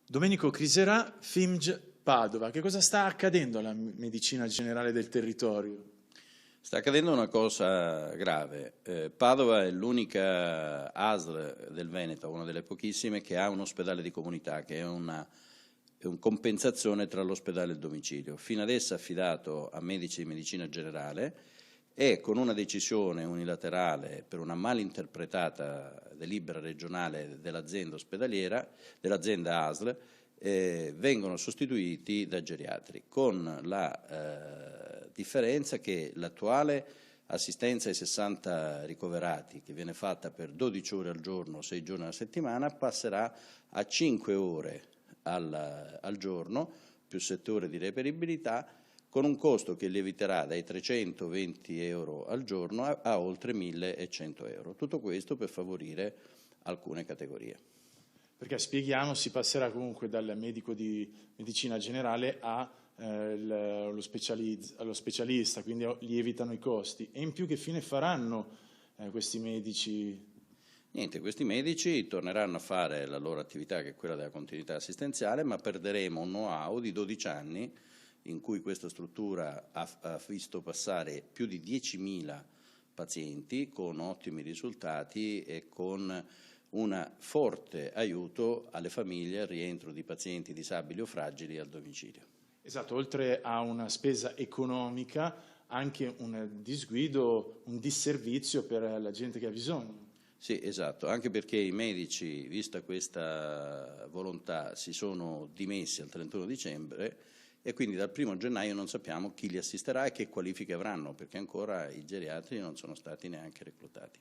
Domenico Criserà, FIMG Padova. Che cosa sta accadendo alla medicina generale del territorio? Sta accadendo una cosa grave. Padova è l'unica ASL del Veneto, una delle pochissime, che ha un ospedale di comunità, che è una compensazione tra l'ospedale e il domicilio. Fino adesso affidato a medici di medicina generale e con una decisione unilaterale per una mal interpretata delibera regionale dell'azienda ospedaliera, dell'azienda ASL, vengono sostituiti da geriatri, con la differenza che l'attuale assistenza ai 60 ricoverati, che viene fatta per 12 ore al giorno, 6 giorni alla settimana, passerà a 5 ore al giorno, più 7 ore di reperibilità, con un costo che lieviterà dai 320 euro al giorno a oltre 1.100 euro. Tutto questo per favorire alcune categorie. Perché spieghiamo, si passerà comunque dal medico di medicina generale allo specialista, quindi lievitano i costi. E in più che fine faranno questi medici? Niente, questi medici torneranno a fare la loro attività, che è quella della continuità assistenziale, ma perderemo un know-how di 12 anni in cui questa struttura ha visto passare più di 10.000 pazienti con ottimi risultati e con un forte aiuto alle famiglie al rientro di pazienti disabili o fragili al domicilio. Esatto, oltre a una spesa economica, anche un disguido, un disservizio per la gente che ha bisogno. Sì, esatto, anche perché i medici, vista questa volontà, si sono dimessi al 31 dicembre e quindi dal 1 gennaio non sappiamo chi li assisterà e che qualifiche avranno, perché ancora i geriatri non sono stati neanche reclutati.